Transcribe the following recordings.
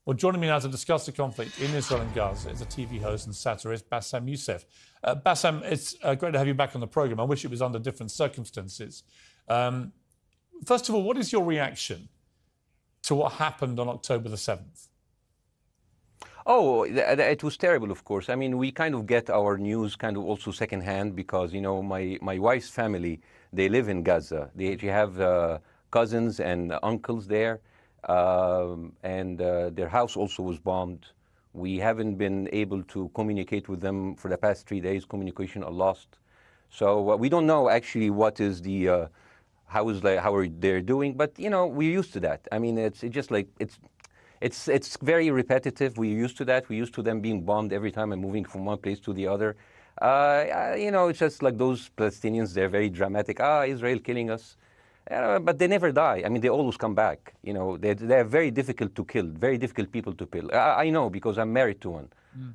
Well, joining me now to discuss the conflict in Israel and Gaza is a TV host and satirist, Bاسم Youssef. Bاسم, it's great to have you back on the programme. I wish it was under different circumstances. First of all, what is your reaction to what happened on October the 7th? Oh, it was terrible, of course. I mean, we kind of get our news kind of also secondhand because, you know, my wife's family, they live in Gaza. They have cousins and uncles there. And their house also was bombed. We haven't been able to communicate with them for the past 3 days. Communication are lost. So we don't know actually what is the how are they doing. But you know, we're used to that. I mean, it's just like it's very repetitive. We're used to that. We're used to them being bombed every time and moving from one place to the other. You know, it's just like those Palestinians. They're very dramatic. Israel killing us. But they never die. I mean, they always come back. You know, they're very difficult to kill, very difficult people to kill. I know because I'm married to one.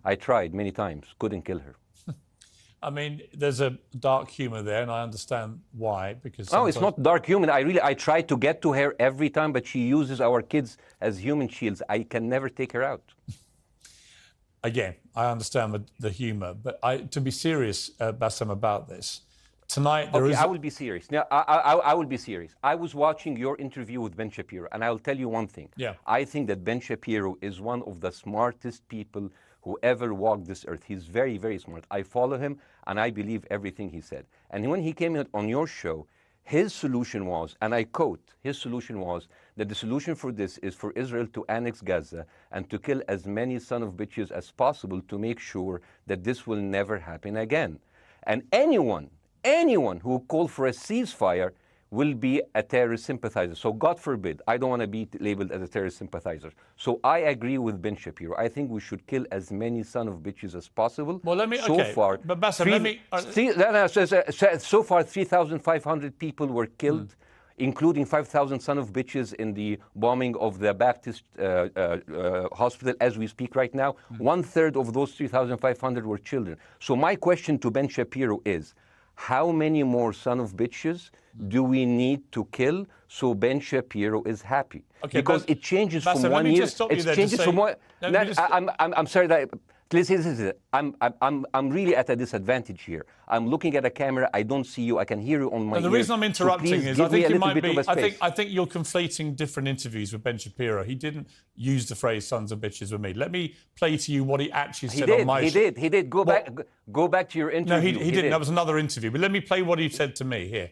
I tried many times, couldn't kill her. I mean, there's a dark humour there, and I understand why. Because no, it's not dark humour. I try to get to her every time, but she uses our kids as human shields. I can never take her out. Again, I understand the humour, but to be serious, Bاسم, about this. Tonight, I will be serious. Now, I will be serious. I was watching your interview with Ben Shapiro, and I'll tell you one thing. Yeah. I think that Ben Shapiro is one of the smartest people who ever walked this earth. He's very, very smart. I follow him, and I believe everything he said. And when he came on your show, his solution was, and I quote, his solution was that the solution for this is for Israel to annex Gaza and to kill as many son of bitches as possible to make sure that this will never happen again. And anyone who called for a ceasefire will be a terrorist sympathizer. So God forbid, I don't want to be labeled as a terrorist sympathizer. So I agree with Ben Shapiro. I think we should kill as many son of bitches as possible. Well, let me, so okay, far, but Bاسm, let me... so far, 3,500 people were killed, including 5,000 son of bitches in the bombing of the Baptist hospital as we speak right now. 1/3 of those 3,500 were children. So my question to Ben Shapiro is, how many more son of bitches do we need to kill so Ben Shapiro is happy? Okay, because it changes Bاسm, from 1 year. It changes from one. I'm sorry that. Listen, I'm really at a disadvantage here. I'm looking at a camera. I don't see you. I can hear you on my ears. The reason I'm interrupting so is I think you might be. I think you're conflating different interviews with Ben Shapiro. He didn't use the phrase "sons of bitches" with me. Let me play to you what he actually said on my show. He did. Go back to your interview. No, he didn't. That was another interview. But let me play what he said to me here.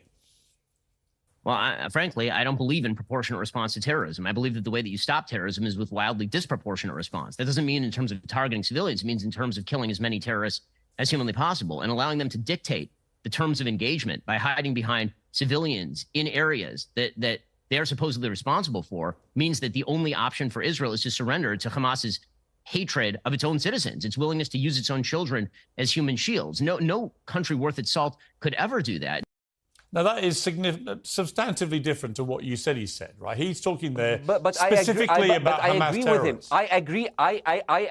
Well, frankly, I don't believe in proportionate response to terrorism. I believe that the way that you stop terrorism is with wildly disproportionate response. That doesn't mean in terms of targeting civilians. It means in terms of killing as many terrorists as humanly possible and allowing them to dictate the terms of engagement by hiding behind civilians in areas that they are supposedly responsible for means that the only option for Israel is to surrender to Hamas's hatred of its own citizens, its willingness to use its own children as human shields. No country worth its salt could ever do that. Now, that is substantively different to what you said he said, right? He's talking there but specifically about Hamas terrorists. I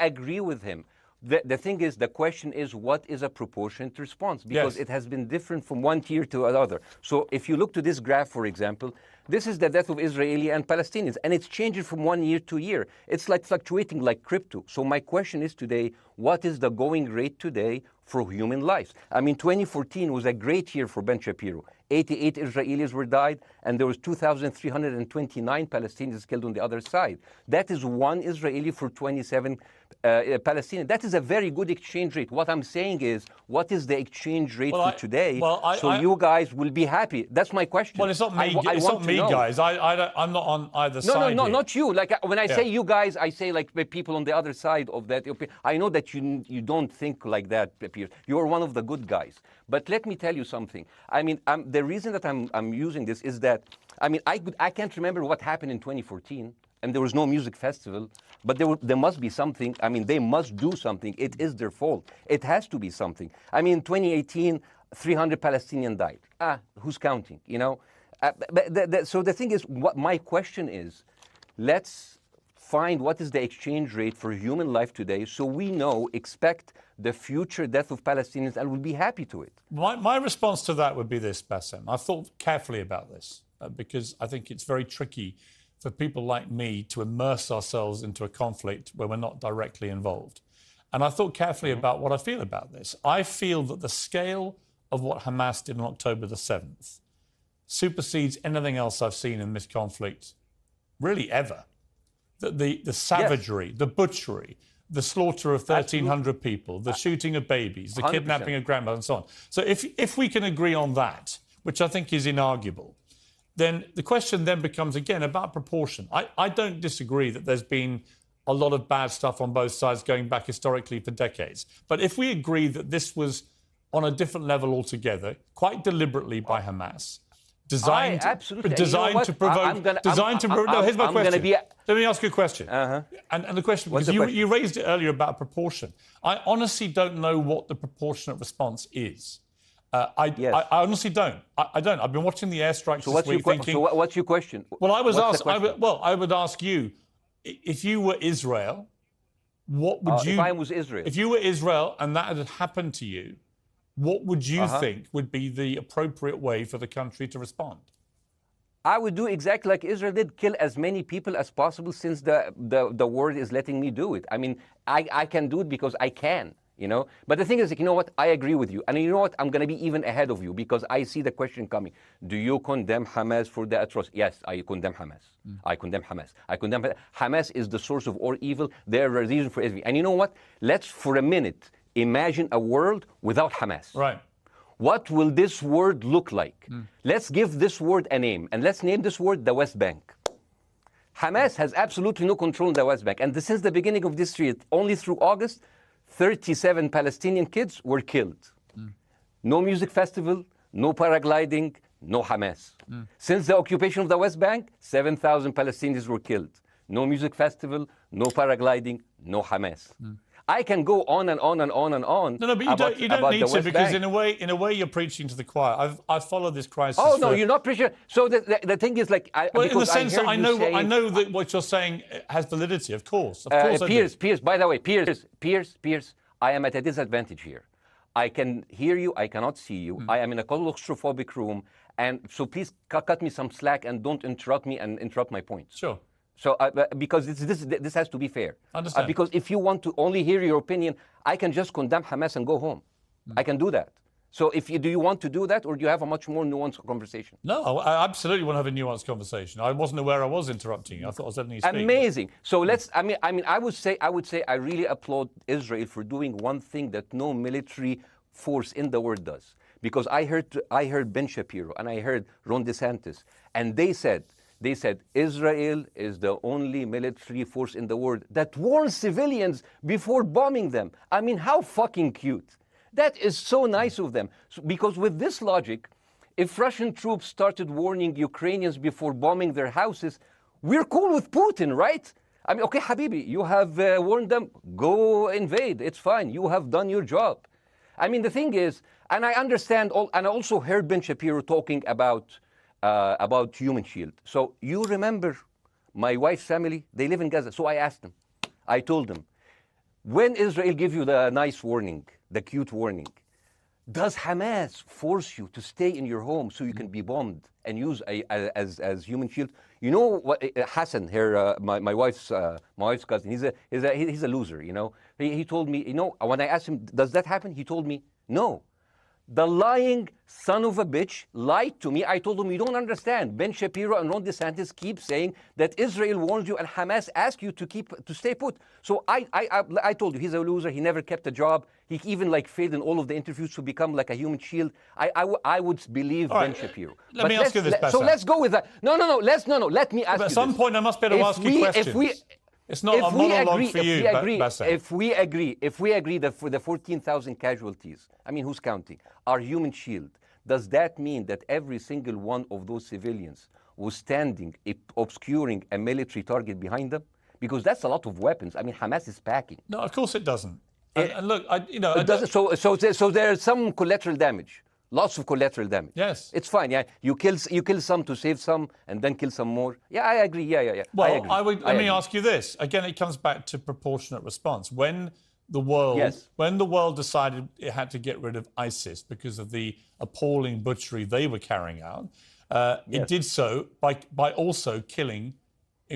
agree with him. The thing is, the question is, what is a proportionate response? Because it has been different from one tier to another. So if you look to this graph, for example, this is the death of Israeli and Palestinians, and it's changing from 1 year to year. It's like fluctuating like crypto. So my question is today, what is the going rate today for human lives? I mean, 2014 was a great year for Ben Shapiro. 88 Israelis were died, and there was 2,329 Palestinians killed on the other side. That is one Israeli for 27 Palestinians. That is a very good exchange rate. What I'm saying is, what is the exchange rate for today? So you guys will be happy. That's my question. Well, it's not me. It's not me, guys. I'm not on either side. No, not you. Like when I say you guys, I say like the people on the other side of that. I know that you don't think like that, Piers. You're one of the good guys. But let me tell you something. I mean, the reason that I'm using this is that, I mean, I can't remember what happened in 2014, and there was no music festival, but there must be something. I mean, they must do something. It is their fault. It has to be something. I mean, 2018, 300 Palestinians died. Who's counting, you know? So the thing is, what my question is, let's find what is the exchange rate for human life today so we expect the future death of Palestinians and will be happy to it. My response to that would be this, Bاسm. I've thought carefully about this because I think it's very tricky for people like me to immerse ourselves into a conflict where we're not directly involved. And I thought carefully about what I feel about this. I feel that the scale of what Hamas did on October the 7th supersedes anything else I've seen in this conflict, really ever. The savagery, the butchery, the slaughter of 1,300 people, the shooting of babies, the 100%. kidnapping of grandmothers and so on. So if we can agree on that, which I think is inarguable, then the question then becomes, again, about proportion. I don't disagree that there's been a lot of bad stuff on both sides going back historically for decades. But if we agree that this was on a different level altogether, quite deliberately by Hamas, designed to provoke. No, here's my question. Let me ask you a question. And the question, because you raised it earlier about proportion. I honestly don't know what the proportionate response is. I honestly don't. I don't. I've been watching the airstrikes this week thinking... So what's your question? Well, I would ask you, if you were Israel, what would you... If I was Israel? If you were Israel and that had happened to you, what would you think would be the appropriate way for the country to respond? I would do exactly like Israel did, kill as many people as possible since the world is letting me do it. I mean, I can do it because I can, you know. But the thing is, you know what, I agree with you. And you know what, I'm going to be even ahead of you because I see the question coming. Do you condemn Hamas for the atrocity? Yes, I condemn Hamas. I condemn Hamas. I condemn Hamas is the source of all evil. They're a reason for everything. And you know what, let's for a minute imagine a world without Hamas. Right. What will this world look like? Let's give this word a name, and let's name this word the West Bank. Hamas has absolutely no control in the West Bank, and since the beginning of this year, only through August, 37 Palestinian kids were killed. No music festival, no paragliding, no Hamas. Since the occupation of the West Bank, 7,000 Palestinians were killed. No music festival, no paragliding, no Hamas. I can go on and on and on and on. No, but you don't need to, because in a way you're preaching to the choir. I've followed this crisis. Oh no, you're not preaching. So the thing is, like, well, in the sense that I know that what you're saying has validity. Of course, Piers. By the way, Piers. I am at a disadvantage here. I can hear you. I cannot see you. I am in a claustrophobic room, and so please cut me some slack and don't interrupt me and interrupt my points. Sure. So, because this has to be fair. Understand. Because if you want to only hear your opinion, I can just condemn Hamas and go home. I can do that. So, do you want to do that, or do you have a much more nuanced conversation? No, I absolutely want to have a nuanced conversation. I wasn't aware I was interrupting you. I thought I was letting you speak. Amazing. So let's. I mean, I would say I really applaud Israel for doing one thing that no military force in the world does. Because I heard Ben Shapiro and I heard Ron DeSantis, and they said Israel is the only military force in the world that warns civilians before bombing them. I mean, how fucking cute. That is so nice of them. Because with this logic, if Russian troops started warning Ukrainians before bombing their houses, we're cool with Putin, right? I mean, okay, Habibi, you have warned them, go invade. It's fine. You have done your job. I mean, the thing is, and I understand, and I also heard Ben Shapiro talking about Human Shield. So you remember my wife's family, they live in Gaza. So I asked them, I told them, when Israel give you the nice warning, the cute warning, does Hamas force you to stay in your home so you can be bombed and use as Human Shield? You know what, Hassan here, my wife's cousin, he's a loser, you know. He told me, you know, when I asked him, does that happen? He told me, no. The lying son of a bitch lied to me. I told him, you don't understand. Ben Shapiro and Ron DeSantis keep saying that Israel warned you and Hamas asked you to stay put. So I told you, he's a loser. He never kept a job. He even failed in all of the interviews to become like a Human Shield. I would believe Ben Shapiro. Let me ask you this, So let's go with that. No. Let me ask you At some point, I must be able to ask you questions. It's not a monologue for you, Bassa. If we agree that for the 14,000 casualties, I mean, who's counting, are Human Shield, does that mean that every single one of those civilians was standing, obscuring a military target behind them? Because that's a lot of weapons. I mean, Hamas is packing. No, of course it doesn't. And look, So there's some collateral damage. Lots of collateral damage. Yes. It's fine, yeah. You kill some to save some and then kill some more. Yeah, I agree. Yeah. Well, let me ask you this. Again, it comes back to proportionate response. When the world decided it had to get rid of ISIS because of the appalling butchery they were carrying out, it did so by also killing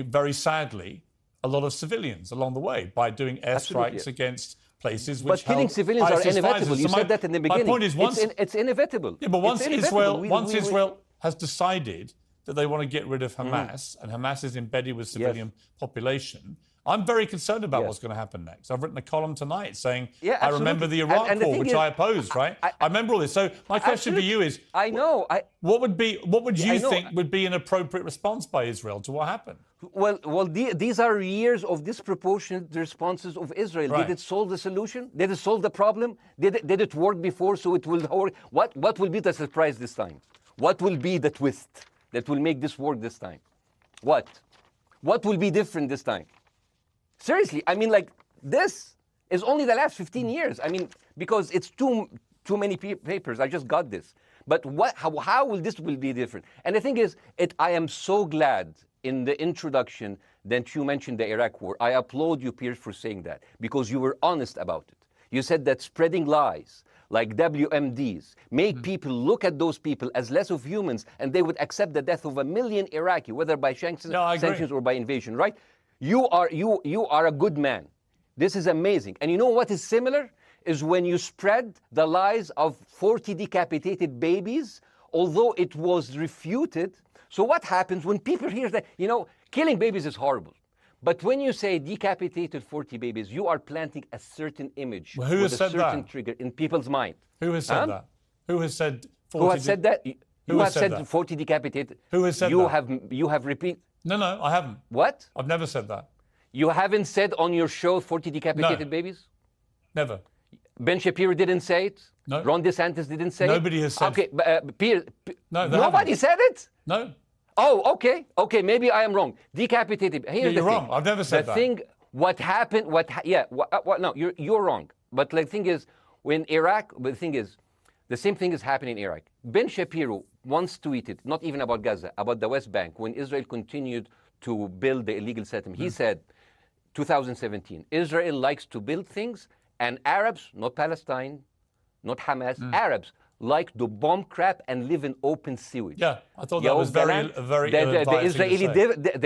very sadly, a lot of civilians along the way by doing airstrikes against places which but killing civilians are inevitable. You said that in the beginning. My point is, it's inevitable. Yeah, but once Israel has decided that they want to get rid of Hamas, and Hamas is embedded with civilian population, I'm very concerned about what's going to happen next. I've written a column tonight saying, I remember the Iraq war, which I opposed, right? I remember all this. So my question for you is, what would you think would be an appropriate response by Israel to what happened? Well, these are years of disproportionate responses of Israel. Right. Did it solve the solution? Did it solve the problem? Did it work before, so it will work? What will be the surprise this time? What will be the twist that will make this work this time? What will be different this time? Seriously, I mean, like, this is only the last 15 years. I mean, because it's too many papers. I just got this. But how will this be different? And the thing is, I am so glad in the introduction that you mentioned the Iraq war. I applaud you, Piers, for saying that, because you were honest about it. You said that spreading lies like WMDs make people look at those people as less of humans, and they would accept the death of 1 million Iraqi, whether by sanctions or by invasion, right? You are a good man. This is amazing. And you know what is similar? Is when you spread the lies of 40 decapitated babies, although it was refuted. So what happens when people hear that, killing babies is horrible. But when you say decapitated 40 babies, you are planting a certain image with a certain trigger in people's mind. Who has said that? Who has said 40? Who has said that? You have said 40 decapitated. Who has said that? You have repeated. No, I haven't. What? I've never said that. You haven't said on your show 40 decapitated babies? Never. Ben Shapiro didn't say it? No. Ron DeSantis didn't say Nobody has said it? Okay, nobody said it? No. Oh, okay. Okay, maybe I am wrong. Decapitated. Here's you're wrong. I've never said that. The thing, what happened, no, you're wrong. But the thing is, when Iraq, the thing is, the same thing is happening in Iraq. Ben Shapiro once tweeted, not even about Gaza, about the West Bank, when Israel continued to build the illegal settlement. He said, 2017, Israel likes to build things, and Arabs, not Palestine, not Hamas, Arabs like to bomb crap and live in open sewage. Yeah, I thought that was very the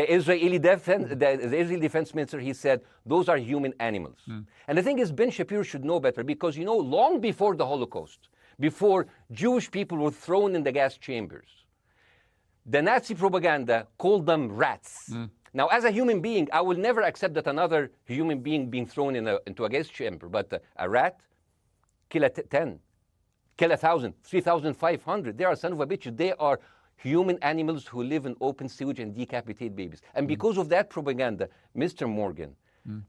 Israeli defense minister, he said, those are human animals. And the thing is, Ben Shapiro should know better, because, long before the Holocaust, before Jewish people were thrown in the gas chambers, the Nazi propaganda called them rats. Now, as a human being, I will never accept that another human being being thrown into a gas chamber, but a rat, kill 10. Kill 1,000, 3,500. They are son of a bitch. They are human animals who live in open sewage and decapitate babies. And because of that propaganda, Mr. Morgan,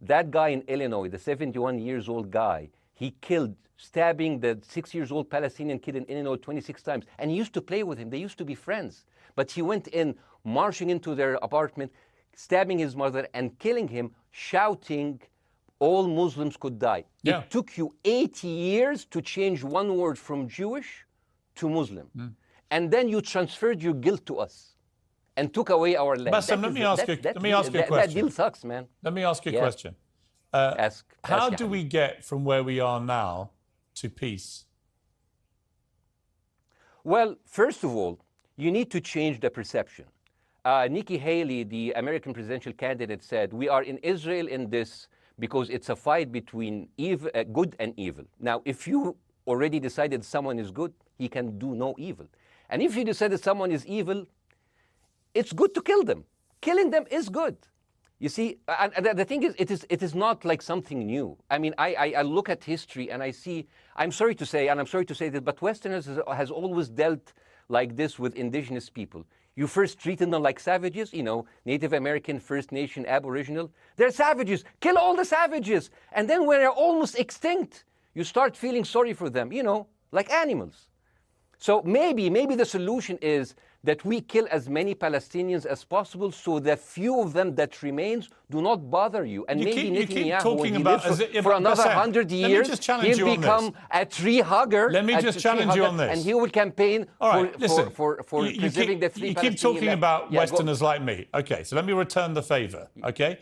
that guy in Illinois, the 71-years-old guy, he killed, stabbing the 6-year-old Palestinian kid in Illinois 26 times. And he used to play with him. They used to be friends. But he went in, marching into their apartment, stabbing his mother and killing him, shouting, all Muslims could die. Yeah. It took you 80 years to change one word from Jewish to Muslim. And then you transferred your guilt to us and took away our land. Bassem, let me ask you a question. That deal sucks, man. Let me ask you a question. How do we get from where we are now to peace? Well, first of all, you need to change the perception. Nikki Haley, the American presidential candidate, said, we are in Israel in this because it's a fight between good and evil. Now, if you already decided someone is good, he can do no evil. And if you decided someone is evil, it's good to kill them. Killing them is good. You see, and the thing is, it is not like something new. I mean, I look at history and I see, I'm sorry to say this, but Westerners has always dealt like this with indigenous people. You first treated them like savages, Native American, First Nation, Aboriginal. They're savages. Kill all the savages. And then when they're almost extinct, you start feeling sorry for them, like animals. So maybe the solution is that we kill as many Palestinians as possible, so the few of them that remains do not bother you. And maybe Netanyahu, when he lives for another 100 years, he'll become a tree hugger. Let me just challenge you on this. And he will campaign for preserving the free Palestinian. You keep talking about Westerners like me. Okay, so let me return the favor, okay?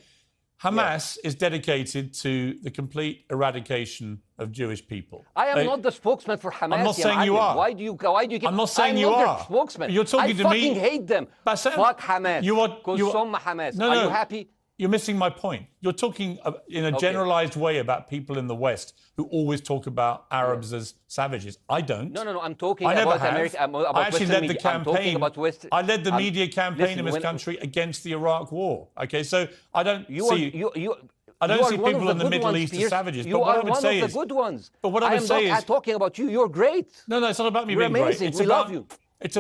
Hamas is dedicated to the complete eradication of Jewish people. I am not the spokesman for Hamas. I'm not saying you are. Why do you keep... I'm not saying you are. I'm not their spokesman. You're talking to me. I fucking hate them. Bassem, Fuck Hamas. You are Hamas. No, are you happy? You're missing my point. You're talking in a generalized way about people in the West who always talk about Arabs as savages. I don't. No. I'm talking about America. I actually led the campaign. I led the media campaign in this listen, country against the Iraq War. Okay, so I don't see. I You don't are see one people of in the the good Middle ones, East as Piers. savages. You But what are I would one say of is, the good ones. But what I would say am is, not talking about you. You're great. no, it's not about me You're being amazing. great. We love you. It's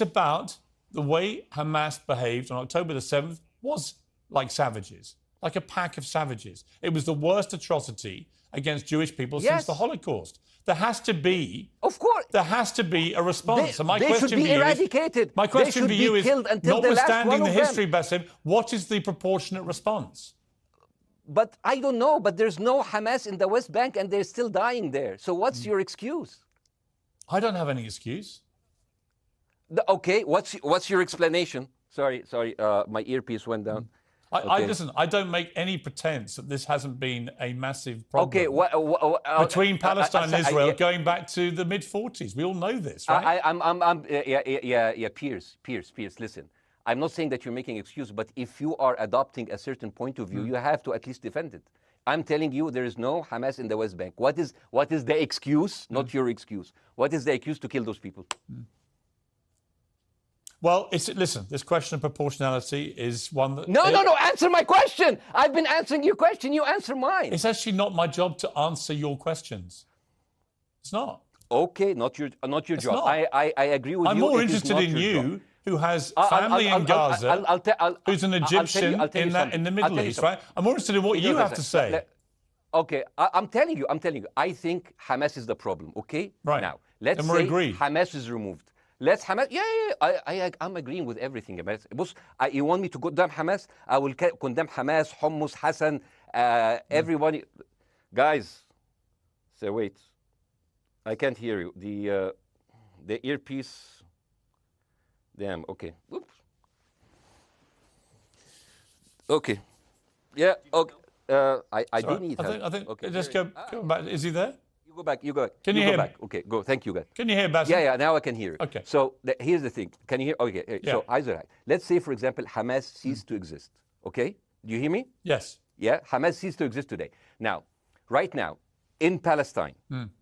about the way Hamas behaved on October the 7th was like savages, like a pack of savages. It was the worst atrocity against Jewish people since the Holocaust. There has to be, of course, there has to be a response. They should be eradicated. My question for you is, notwithstanding the history, Bassem, what is the proportionate response? But I don't know. But there's no Hamas in the West Bank, and they're still dying there. So what's your excuse? I don't have any excuse. Okay, what's your explanation? Sorry, my earpiece went down. Listen, I don't make any pretense that this hasn't been a massive problem between Palestine and Israel going back to the mid-40s. We all know this, right? Piers, listen. I'm not saying that you're making excuses, but if you are adopting a certain point of view, you have to at least defend it. I'm telling you, there is no Hamas in the West Bank. What is the excuse? Not your excuse. What is the excuse to kill those people? Well, listen, this question of proportionality is one that... No, answer my question. I've been answering your question. You answer mine. It's actually not my job to answer your questions. It's not. Okay, not your job. Not. I agree with you. I'm more interested in you, who has family in Gaza, who's an Egyptian in the Middle East, right? I'm more interested in what you have to say. Okay, I'm telling you. I think Hamas is the problem, okay? Right. Now, let's say Hamas is removed. Let's Hamas. I'm agreeing with everything. You want me to condemn Hamas? I will condemn Hamas, Hummus, Hassan, everybody. Guys, so wait. I can't hear you. The earpiece. Damn. Okay. Oops. Okay. Yeah. Okay. I do need help. I think. Okay. Just go back. Is he there? You go back. Can you hear me? Okay, go. Thank you, guys. Can you hear, Bassem? Yeah, now I can hear you. Okay. So here's the thing. Can you hear? Okay. Yeah. So, let's say, for example, Hamas ceased to exist. Okay? Do you hear me? Yes. Yeah? Hamas ceased to exist today. Now, right now, in Palestine,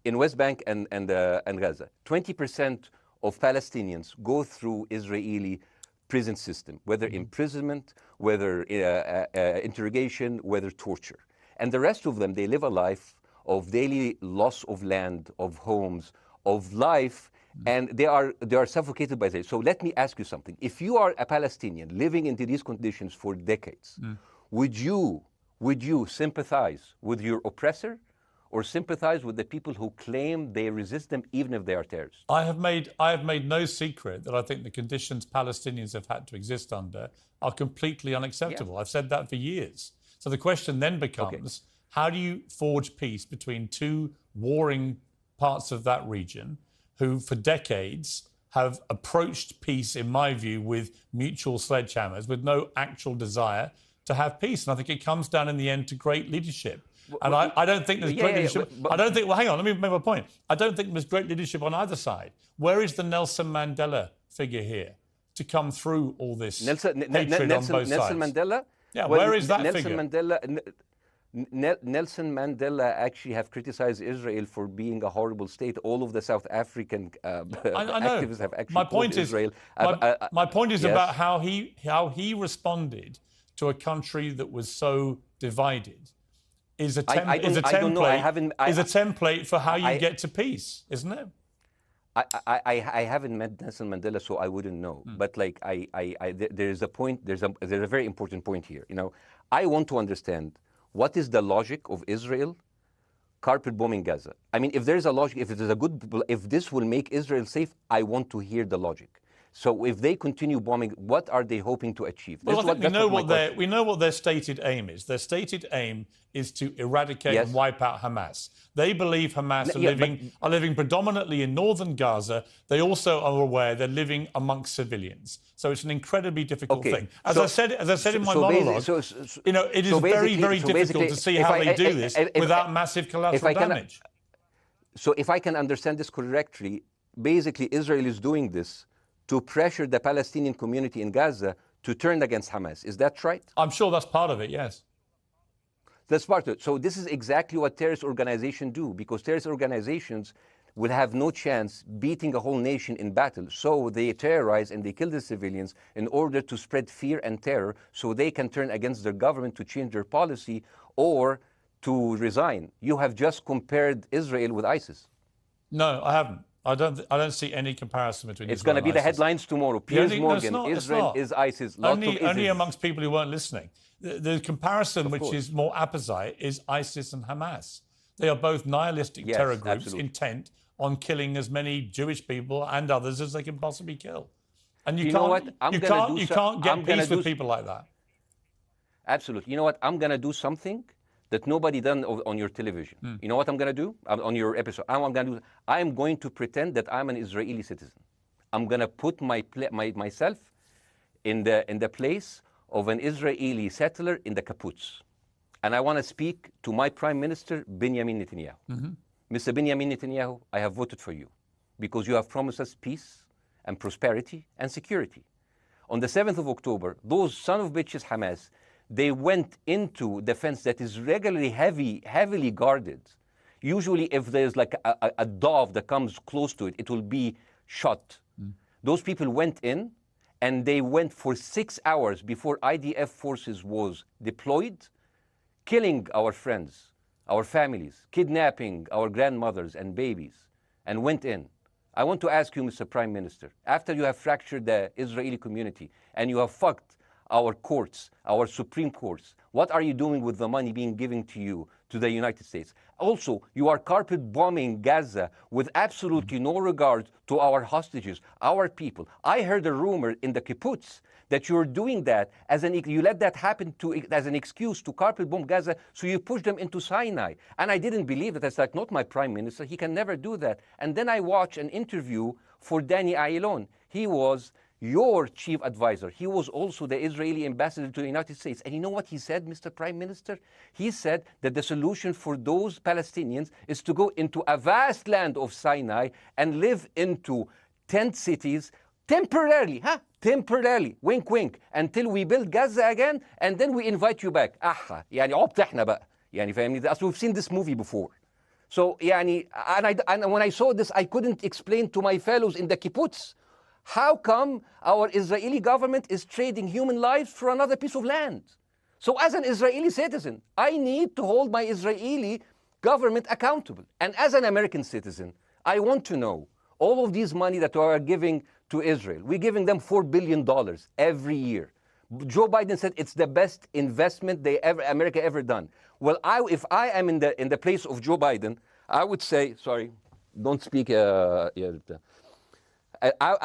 in West Bank and Gaza, 20% of Palestinians go through Israeli prison system, whether imprisonment, whether interrogation, whether torture. And the rest of them, they live a life of daily loss of land, of homes, of life, and they are suffocated by this. So let me ask you something. If you are a Palestinian living into these conditions for decades, would you sympathize with your oppressor or sympathize with the people who claim they resist them even if they are terrorists? I have made no secret that I think the conditions Palestinians have had to exist under are completely unacceptable. Yeah. I've said that for years. So the question then becomes, how do you forge peace between two warring parts of that region who for decades have approached peace, in my view, with mutual sledgehammers, with no actual desire to have peace? And I think it comes down in the end to great leadership. And I don't think there's great leadership. I don't think, well, hang on, let me make my point. I don't think there's great leadership on either side. Where is the Nelson Mandela figure here to come through all this hatred on both sides? Nelson Mandela? Yeah, where is that Nelson figure? Nelson Mandela actually have criticized Israel for being a horrible state. All of the South African activists have actually called Israel. My point is about how he responded to a country that was so divided. Is a template for how you get to peace, isn't it? I haven't met Nelson Mandela, so I wouldn't know. But there's a point. There's a very important point here. You know, I want to understand what is the logic of Israel carpet bombing Gaza. I mean, if there's a logic, if this will make Israel safe, I want to hear the logic. So if they continue bombing, what are they hoping to achieve? Well, I think we know what their stated aim is. Their stated aim is to eradicate and wipe out Hamas. They believe Hamas are living predominantly in northern Gaza. They also are aware they're living amongst civilians. So it's an incredibly difficult thing. As I said in my monologue, it is very, very difficult to see how they do this without massive collateral damage. So if I can understand this correctly, basically Israel is doing this to pressure the Palestinian community in Gaza to turn against Hamas. Is that right? I'm sure that's part of it, yes. That's part of it. So this is exactly what terrorist organizations do, because terrorist organizations will have no chance beating a whole nation in battle. So they terrorize and they kill the civilians in order to spread fear and terror so they can turn against their government to change their policy or to resign. You have just compared Israel with ISIS. No, I haven't. I don't see any comparison between It's going to be the headlines tomorrow. Mورجان, Israel is ISIS. Only amongst people who weren't listening. The comparison, which is more apposite, is ISIS and Hamas. They are both nihilistic terror groups intent on killing as many Jewish people and others as they can possibly kill. And you can't get peace with people like that. Absolutely. You know what? I'm going to do something that nobody done on your television. You know what I'm going to do on your episode? I'm going to pretend that I'm an Israeli citizen. I'm going to put myself in the place of an Israeli settler in the kibbutz. And I want to speak to my Prime Minister, Benjamin Netanyahu. Mr. Benjamin Netanyahu, I have voted for you because you have promised us peace and prosperity and security. On the 7th of October, those son of bitches Hamas, they went into the fence that is regularly heavily guarded. Usually if there's like a dove that comes close to it, it will be shot. Those people went in and they went for 6 hours before IDF forces was deployed, killing our friends, our families, kidnapping our grandmothers and babies, and went in. I want to ask you, Mr. Prime Minister, after you have fractured the Israeli community and you have fucked our courts, our Supreme Courts, what are you doing with the money being given to you, to the United States? Also, you are carpet bombing Gaza with absolutely no regard to our hostages, our people. I heard a rumor in the kibbutz that you're doing that you let that happen as an excuse to carpet bomb Gaza, so you push them into Sinai. And I didn't believe it. It's like, not my Prime Minister, he can never do that. And then I watched an interview for Danny Ayalon. He was your chief advisor. He was also the Israeli ambassador to the United States. And you know what he said, Mr. Prime Minister? He said that the solution for those Palestinians is to go into a vast land of Sinai and live into tent cities temporarily, temporarily, wink wink, until we build Gaza again, and then we invite you back. يعني عبط احنا بقى. يعني فاهمني؟ We've seen this movie before. So يعني, and when I saw this, I couldn't explain to my fellows in the kibbutz, how come our Israeli government is trading human lives for another piece of land? So as an Israeli citizen, I need to hold my Israeli government accountable. And as an American citizen, I want to know all of these money that we are giving to Israel. We're giving them $4 billion every year. Joe Biden said it's the best investment America ever done. Well, if I am in the place of Joe Biden, I would say, sorry, don't speak. I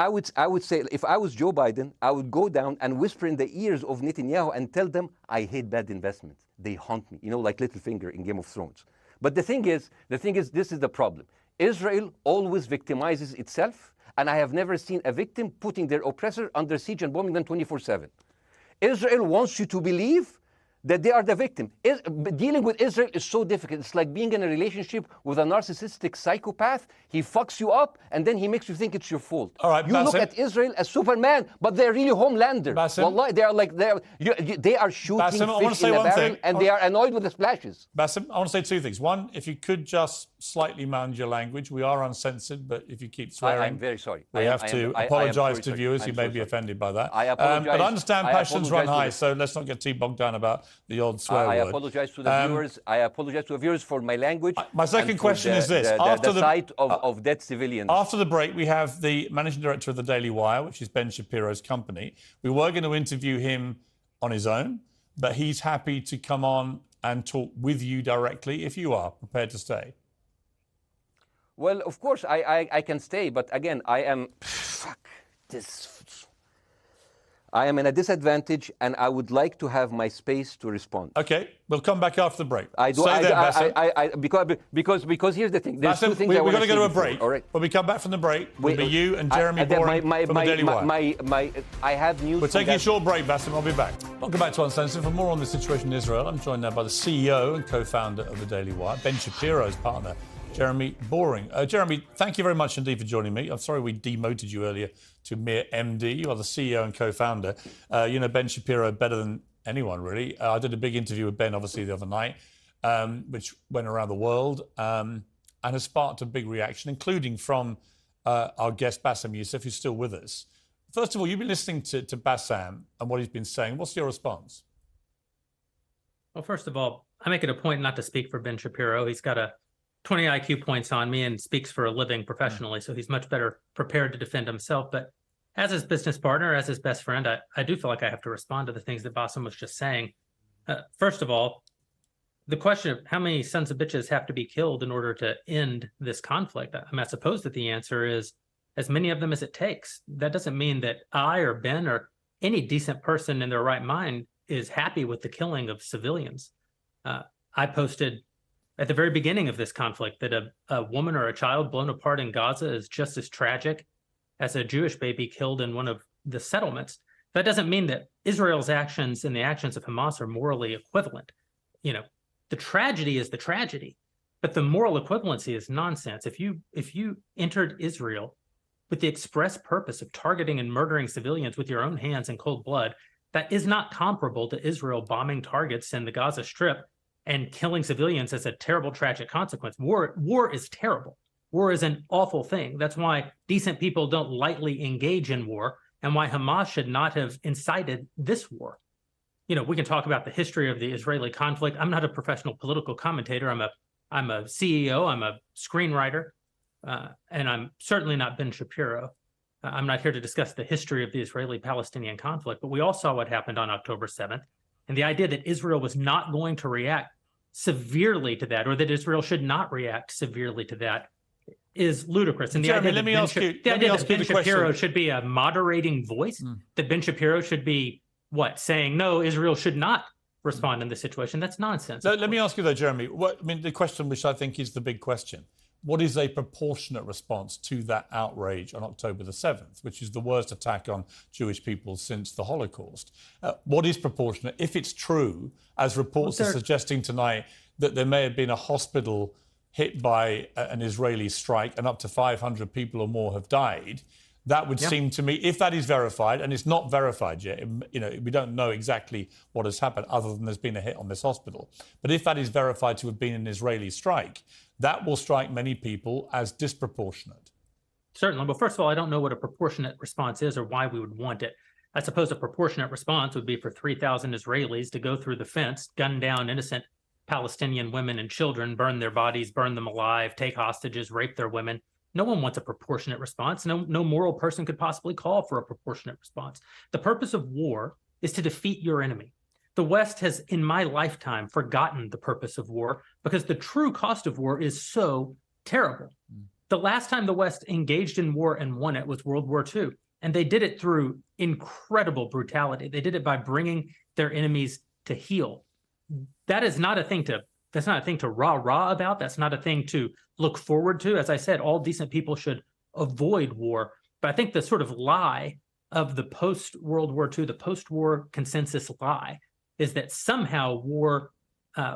would say, if I was Joe Biden, I would go down and whisper in the ears of Netanyahu and tell them, I hate bad investments. They haunt me, like Littlefinger in Game of Thrones. But the thing is, this is the problem. Israel always victimizes itself, and I have never seen a victim putting their oppressor under siege and bombing them 24/7. Israel wants you to believe that they are the victim. Dealing with Israel is so difficult. It's like being in a relationship with a narcissistic psychopath. He fucks you up, and then he makes you think it's your fault. All right, you look at Israel as Superman, but they're really Homelander. Wallahi, they are shooting fish in a barrel, and they are annoyed with the splashes. Bاسم, I want to say two things. One, if you could just slightly mind your language. We are uncensored, but if you keep swearing, I'm very sorry. We have to apologise to viewers who may be offended by that. I apologize. But I understand passions run high, so let's not get too bogged down about the odd swear word. I apologize to the viewers. I apologize to the viewers for my language. My second question is this: after the sight of dead civilians. After the break, we have the managing director of the Daily Wire, which is Ben Shapiro's company. We were going to interview him on his own, but he's happy to come on and talk with you directly if you are prepared to stay. Well, of course, I can stay, but again, I am I am in a disadvantage, and I would like to have my space to respond. Okay, we'll come back after the break. Because here's the thing. There's Bassem, two things we're I want going to go to a break. All right. When we come back from the break, we'll be you and Jeremy Boring from the Daily Wire. I have news. We're taking a short break, Bassem. I'll be back. Welcome back to Uncensored. For more on the situation in Israel, I'm joined now by the CEO and co-founder of the Daily Wire, Ben Shapiro's partner, Jeremy Boring. Jeremy, thank you very much indeed for joining me. I'm sorry we demoted you earlier to mere MD. You are the CEO and co-founder. You know Ben Shapiro better than anyone, really. I did a big interview with Ben, obviously, the other night, which went around the world and has sparked a big reaction, including from our guest, Bassem Youssef, who's still with us. First of all, you've been listening to Bassem and what he's been saying. What's your response? Well, first of all, I make it a point not to speak for Ben Shapiro. He's got a 20 IQ points on me and speaks for a living professionally, so he's much better prepared to defend himself. But as his business partner, as his best friend, I do feel like I have to respond to the things that Bassem was just saying. First of all, the question of how many sons of bitches have to be killed in order to end this conflict, I suppose that the answer is as many of them as it takes. That doesn't mean that I or Ben or any decent person in their right mind is happy with the killing of civilians. I posted at the very beginning of this conflict that a woman or a child blown apart in Gaza is just as tragic as a Jewish baby killed in one of the settlements. That doesn't mean that Israel's actions and the actions of Hamas are morally equivalent. You know, the tragedy is the tragedy, but the moral equivalency is nonsense. If you entered Israel with the express purpose of targeting and murdering civilians with your own hands in cold blood, that is not comparable to Israel bombing targets in the Gaza Strip and killing civilians as a terrible, tragic consequence. War is terrible. War is an awful thing. That's why decent people don't lightly engage in war, and why Hamas should not have incited this war. You know, we can talk about the history of the Israeli conflict. I'm not a professional political commentator. I'm a CEO. I'm a screenwriter, and I'm certainly not Ben Shapiro. I'm not here to discuss the history of the Israeli-Palestinian conflict, but we all saw what happened on October 7th. And the idea that Israel was not going to react severely to that, or that Israel should not react severely to that, is ludicrous. And Jeremy, let me ask you the question. Ben Shapiro should be a moderating voice, that Ben Shapiro should be, saying, no, Israel should not respond in this situation. That's nonsense. Let me ask you, though, Jeremy, the question which I think is the big question. What is a proportionate response to that outrage on October the 7th, which is the worst attack on Jewish people since the Holocaust? What is proportionate? If it's true, as reports are suggesting tonight, that there may have been a hospital hit by an Israeli strike and up to 500 people or more have died, that would seem to me, if that is verified, and it's not verified yet, we don't know exactly what has happened other than there's been a hit on this hospital. But if that is verified to have been an Israeli strike, that will strike many people as disproportionate. Certainly. Well, first of all, I don't know what a proportionate response is or why we would want it. I suppose a proportionate response would be for 3,000 Israelis to go through the fence, gun down innocent Palestinian women and children, burn their bodies, burn them alive, take hostages, rape their women. No one wants a proportionate response. No moral person could possibly call for a proportionate response. The purpose of war is to defeat your enemy. The West has, in my lifetime, forgotten the purpose of war because the true cost of war is so terrible. The last time the West engaged in war and won it was World War II, and they did it through incredible brutality. They did it by bringing their enemies to heel. That is not a thing to That's not a thing to rah-rah about. That's not a thing to look forward to. As I said, all decent people should avoid war. But I think the sort of lie of the post-World War II, the post-war consensus lie, is that somehow war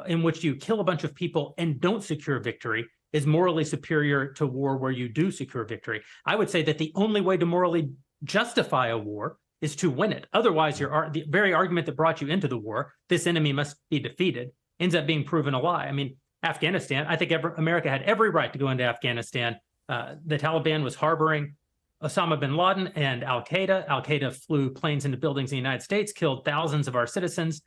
in which you kill a bunch of people and don't secure victory is morally superior to war where you do secure victory. I would say that the only way to morally justify a war is to win it. Otherwise, the very argument that brought you into the war, this enemy must be defeated, ends up being proven a lie. I mean, Afghanistan, I think America had every right to go into Afghanistan. The Taliban was harboring Osama bin Laden and al-Qaeda. Al-Qaeda flew planes into buildings in the United States, killed thousands of our citizens,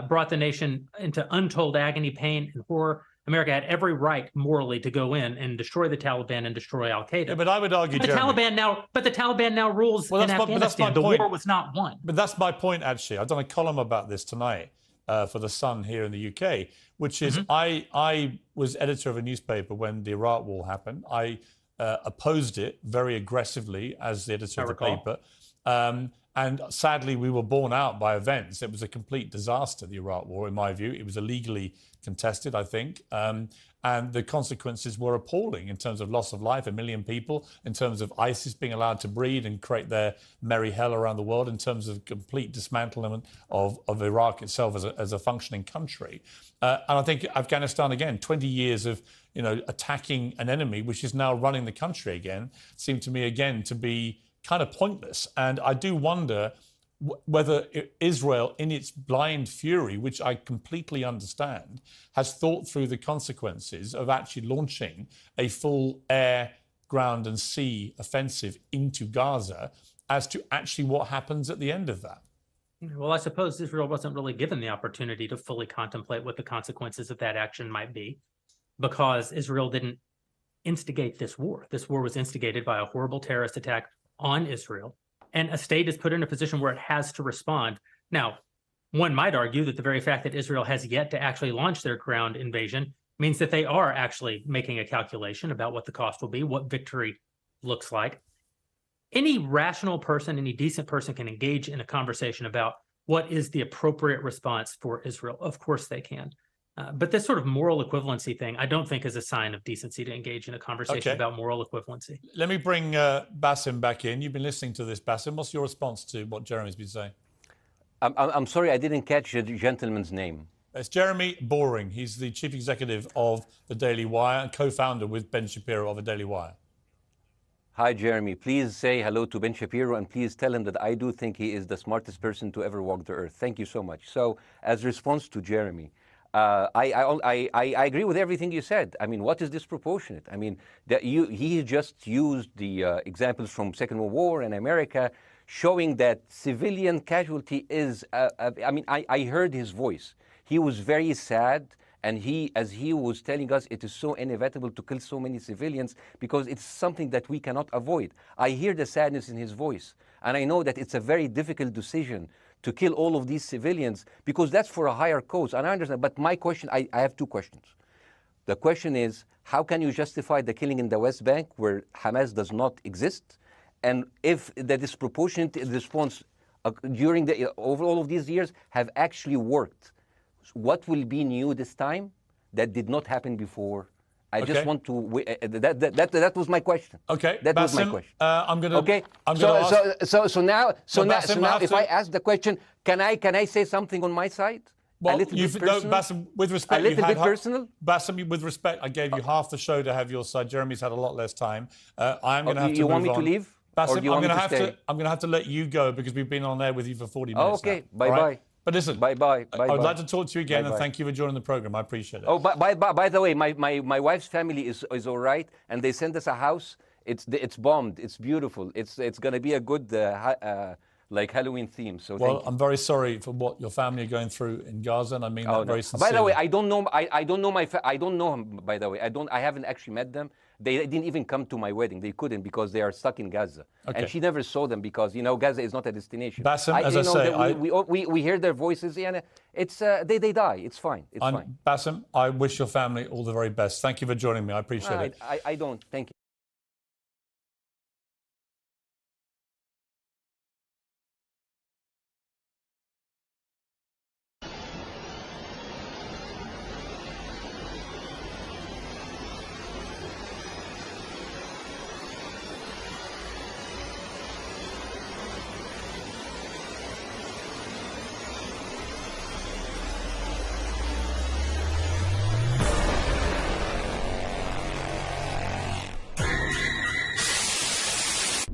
brought the nation into untold agony, pain, and horror. America had every right morally to go in and destroy the Taliban and destroy al-Qaeda. Yeah, but I would argue, the Taliban now rules in Afghanistan. The war was not won. But that's my point, actually. I've done a column about this tonight for The Sun here in the UK, which is I was editor of a newspaper when the Iraq war happened. I opposed it very aggressively as the editor of the paper. And sadly, we were borne out by events. It was a complete disaster, the Iraq War, in my view. It was illegally contested, I think. And the consequences were appalling in terms of loss of life, 1 million people, in terms of ISIS being allowed to breed and create their merry hell around the world, in terms of complete dismantlement of Iraq itself as a functioning country. And I think Afghanistan, again, 20 years of attacking an enemy, which is now running the country again, seemed to me, again, to be kind of pointless. And I do wonder whether Israel, in its blind fury, which I completely understand, has thought through the consequences of actually launching a full air, ground and sea offensive into Gaza as to actually what happens at the end of that. Well, I suppose Israel wasn't really given the opportunity to fully contemplate what the consequences of that action might be, because Israel didn't instigate this war. This war was instigated by a horrible terrorist attack on Israel, and a state is put in a position where it has to respond. Now, one might argue that the very fact that Israel has yet to actually launch their ground invasion means that they are actually making a calculation about what the cost will be, what victory looks like. Any rational person, any decent person can engage in a conversation about what is the appropriate response for Israel. Of course they can. But this sort of moral equivalency thing, I don't think is a sign of decency to engage in a conversation about moral equivalency. Let me bring Baasim back in. You've been listening to this, Baasim. What's your response to what Jeremy's been saying? I'm sorry, I didn't catch the gentleman's name. It's Jeremy Boring. He's the chief executive of the Daily Wire and co-founder with Ben Shapiro of the Daily Wire. Hi, Jeremy. Please say hello to Ben Shapiro, and please tell him that I do think he is the smartest person to ever walk the earth. Thank you so much. So, as a response to Jeremy, I agree with everything you said. I mean, what is disproportionate? I mean, he just used the examples from Second World War and America, showing that civilian casualty is, I mean, I heard his voice. He was very sad, and as he was telling us, it is so inevitable to kill so many civilians because it's something that we cannot avoid. I hear the sadness in his voice, and I know that it's a very difficult decision to kill all of these civilians, because that's for a higher cause. And I understand, but my question, I have two questions. The question is, how can you justify the killing in the West Bank where Hamas does not exist? And if the disproportionate response during over all of these years have actually worked, what will be new this time that did not happen before? I just want to. That was my question. Okay, that was my question. I'm gonna. Okay. So now, if I ask the question, can I say something on my side? Well, a little bit personal. Baasim, with respect, a little bit personal. Baasim, with respect, I gave you half the show to have your side. Jeremy's had a lot less time. I'm going to have to. You want me to leave? Baasim, I'm going to have to let you go because we've been on there with you for 40 minutes. Okay. Bye bye. But listen, bye. I would like to talk to you again, and thank you for joining the program. I appreciate it. Oh, by the way, my wife's family is all right, and they sent us a house. It's bombed. It's beautiful. It's going to be a good like Halloween theme. So I'm very sorry for what your family are going through in Gaza, and I mean that very sincerely. By the way, I don't know. I don't know I don't know him. By the way, I haven't actually met them. They didn't even come to my wedding. They couldn't because they are stuck in Gaza. Okay. And she never saw them because, Gaza is not a destination. Baasim, as I say, we hear their voices, and it's they die. It's fine. It's fine. Baasim, I wish your family all the very best. Thank you for joining me. I appreciate it. I don't. Thank you.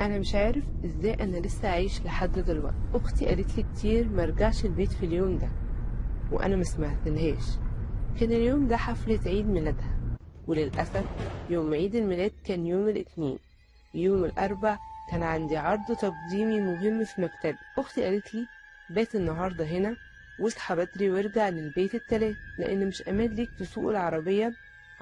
أنا مش عارف إزاي أنا لسه عايش لحد دلوقتي. أختي قالت لي كتير مرجعش البيت في اليوم ده، وأنا ما سمعتلهاش. كان اليوم ده حفلة عيد ميلادها، وللأسف يوم عيد الميلاد كان يوم الاثنين. يوم الأربع كان عندي عرض تقديمي مهم في مكتبي. أختي قالت لي بات النهاردة هنا واصحى بدري وارجع للبيت التلات، لأن مش أمان ليك تسوق العربية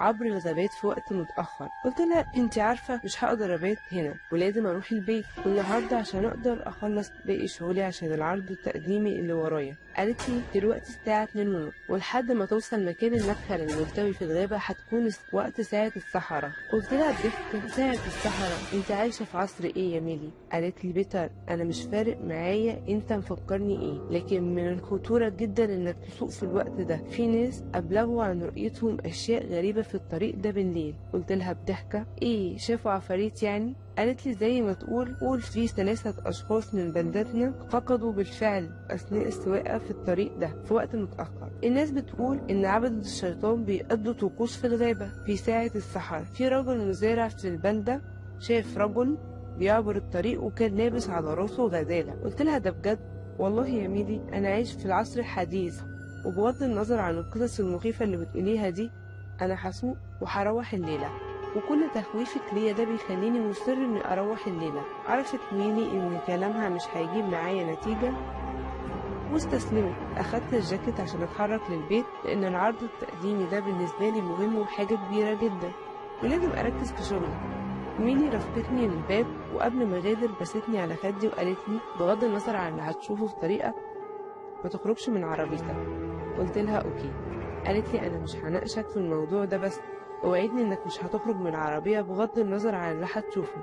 عبر الغابات في وقت متأخر. قلت لها انت عارفة مش هقدر ابات هنا ولازم اروح البيت النهاردة عشان اقدر اخلص باقي شغلي عشان العرض التقديمي اللي ورايا. قالت لي دلوقتي الساعة 2:30 ولحد ما توصل مكان المدخل الملتوي في الغابة هتكون وقت ساعة الصحراء. قلت لها بضحك ساعة الصحراء انت عايشة في عصر ايه يا ميلي؟ قالت لي بيتر انا مش فارق معايا انت مفكرني ايه، لكن من الخطورة جدا انك تسوق في الوقت ده، في ناس ابلغوا عن رؤيتهم اشياء غريبة في الطريق ده بالليل. قلت لها بضحكة ايه شافوا عفاريت يعني؟ قالت لي زي ما تقول في 3 أشخاص من بلدتنا فقدوا بالفعل أثناء السواقة في الطريق ده في وقت متأخر. الناس بتقول إن عبدة الشيطان بيقضوا طقوس في الغابة في ساعة السحر. في رجل مزارع في البلدة شاف رجل بيعبر الطريق وكان لابس على راسه غزالة. قلت لها ده بجد؟ والله يا ميلي أنا عايش في العصر الحديث، وبغض النظر عن القصص المخيفة اللي بتقوليها دي أنا هسوق وهروح الليلة، وكل تخويفك ليا ده بيخليني مصر اني اروح الليله. عرفت ميلي ان كلامها مش هيجيب معايا نتيجه واستسلمت. اخدت الجاكيت عشان اتحرك للبيت لان العرض التقديمي ده بالنسبه لي مهم وحاجه كبيره جدا ولازم اركز في شغلي. ميلي رافقتني للباب وقبل ما غادر بستني على خدي وقالت لي بغض النظر عن اللي هتشوفه في طريقك ما تخرجش من عربيتك. قلت لها اوكي. قالت لي انا مش هناقشك في الموضوع ده بس اوعدني انك مش هتخرج من العربية بغض النظر عن اللي هتشوفه.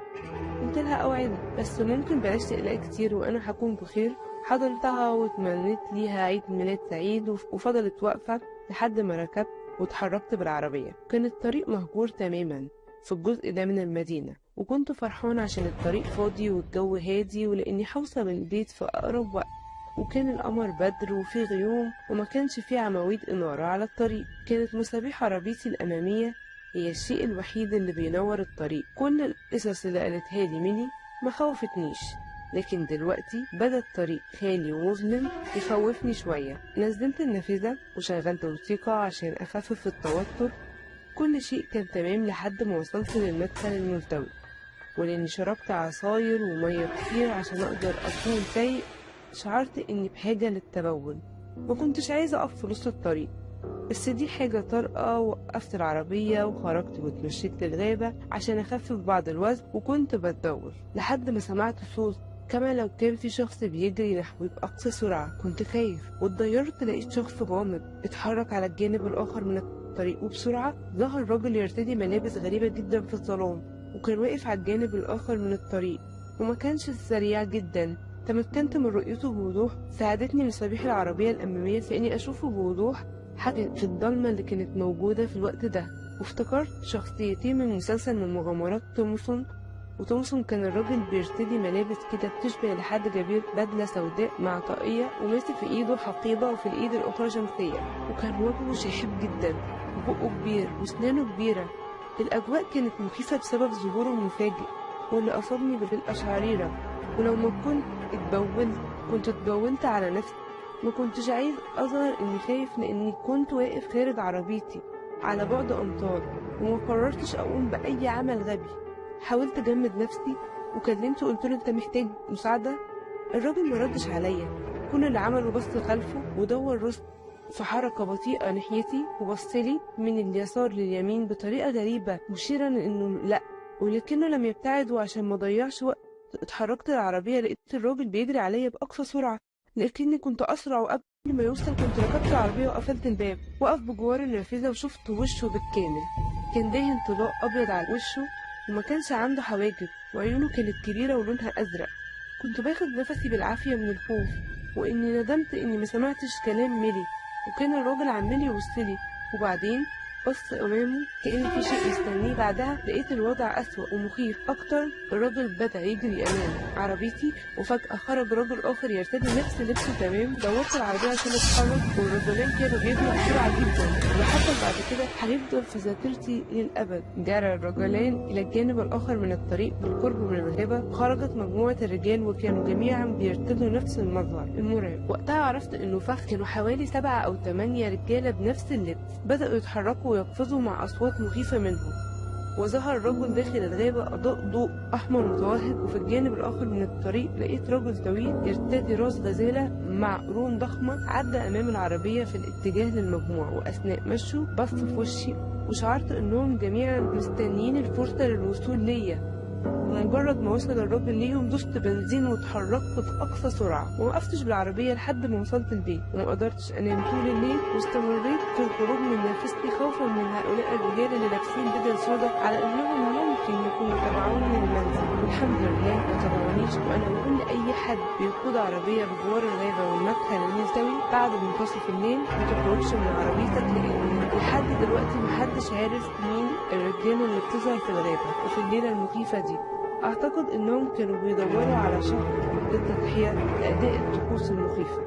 قلت لها اوعدك بس ممكن بلاش تقلقي كتير وانا هكون بخير. حضنتها واتمنيت ليها عيد ميلاد سعيد وفضلت واقفة لحد ما ركبت واتحركت بالعربية. كان الطريق مهجور تماما في الجزء ده من المدينة وكنت فرحانة عشان الطريق فاضي والجو هادي ولاني هوصل البيت في اقرب وقت. وكان القمر بدر وفي غيوم وما كانش فيه عواميد إنارة على الطريق. كانت مصابيح عربيتي الأمامية هي الشيء الوحيد اللي بينور الطريق. كل القصص اللي قالتها لي ميلي ما خوفتنيش، لكن دلوقتي بدا الطريق خالي ومظلم يخوفني شوية. نزلت النافذة وشغلت موسيقى عشان أخفف التوتر. كل شيء كان تمام لحد ما وصلت للمدخل الملتوي، ولاني شربت عصاير ومية كتير عشان أقدر أكون سايق شعرت إني بحاجة للتبول. ما كنتش عايزة أقف في نص الطريق بس دي حاجة طارئة. وقفت العربية وخرجت واتمشيت للغابة عشان أخفف بعض الوزن وكنت بتبول لحد ما سمعت صوت كما لو كان في شخص بيجري نحوي بأقصى سرعة. كنت خايف واتضيرت لقيت شخص غامض اتحرك على الجانب الآخر من الطريق وبسرعة ظهر راجل يرتدي ملابس غريبة جدا في الظلام وكان واقف على الجانب الآخر من الطريق وما كانش سريع جدا. تمكنت من رؤيته بوضوح. ساعدتني مصابيح العربية الأمامية في إني أشوفه بوضوح حتى في الضلمة اللي كانت موجودة في الوقت ده. وافتكرت شخصيتين من مسلسل من مغامرات تومسون. وتومسون كان الراجل بيرتدي ملابس كده بتشبه لحد جبير بدلة سوداء مع طاقية وماسك في إيده حقيبة وفي الإيد الأخرى شمسية وكان وجهه شاحب جدا وبقه كبير وسنانه كبيرة. الأجواء كانت مخيفة بسبب ظهوره المفاجئ واللي أصابني بالقشعريرة. ولو ما كنت اتبولت على نفسي. ما كنتش عايز أظهر إني خايف لأني كنت واقف خارج عربيتي على بعد أمتار وما قررتش أقوم بأي عمل غبي. حاولت أجمد نفسي وكلمته قلتله أنت محتاج مساعدة؟ الراجل مردش عليا. كل اللي عمله بص خلفه ودور راسه في حركة بطيئة ناحيتي وبصلي من اليسار لليمين بطريقة غريبة مشيرا إنه لأ، ولكنه لم يبتعد. وعشان ما ضيعش وقت اتحركت العربية لقيت الراجل بيجري عليا بأقصى سرعة لكني كنت أسرع. وقبل ما يوصل كنت ركبت العربية وقفلت الباب. وقف بجوار النافذة وشفت وشه بالكامل. كان داهن طلاء أبيض على وشه وما كانش عنده حواجب وعيونه كانت كبيرة ولونها أزرق. كنت باخد نفسي بالعافية من الخوف وإني ندمت إني ما سمعتش كلام ميلي. وكان الراجل عمال يبصلي وبعدين بص أمامه كأن في شيء مستنيه. بعدها لقيت الوضع أسوأ ومخيف أكتر. الراجل بدأ يجري أمام عربيتي وفجأة خرج راجل آخر يرتدي نفس لبسه تمام. دورت العربية عشان أتحرك والرجلين كانوا بيجروا بسرعة جدا وحتى بعد كده هيفضل في ذاكرتي للأبد. جرى الرجلان إلى الجانب الآخر من الطريق بالقرب من الغابة. خرجت مجموعة الرجال وكانوا جميعا بيرتدوا نفس المظهر المرعب. وقتها عرفت إنه فخ كانوا حوالي 7 أو 8 رجالة بنفس اللبس. بدأوا يتحركوا ويقفزوا مع أصوات مخيفة منهم. وظهر الرجل داخل الغابة أضاء ضوء أحمر متوهج. وفي الجانب الآخر من الطريق لقيت رجل طويل يرتدي راس غزالة مع قرون ضخمة عدى أمام العربية في الاتجاه للمجموعة. وأثناء مشيه بص في وشي وشعرت إنهم جميعا مستنيين الفرصة للوصول ليا. ومجرد ما وصل الراجل ليهم دوست بنزين واتحركت في أقصى سرعة، وموقفتش بالعربية لحد ما وصلت البيت، وما قدرتش أنام طول الليل، واستمريت في الخروج من نفسي خوفا من هؤلاء الرجال اللي لابسين بدل سودا على إنهم ممكن يكونوا تبعوني للمنزل. والحمد لله ما تبعونيش. وأنا بقول لأي حد بيقود عربية بجوار الغابة والمدخل الملتوي بعد منتصف الليل ما تخرجش من عربيتك، لأن لحد دلوقتي محدش عارف مين الرجال اللي بتظهر في الغابة وفي الليلة المخيفة دي. أعتقد إنهم كانوا بيدوروا على شخص ضد تضحية لأداء الطقوس المخيفة.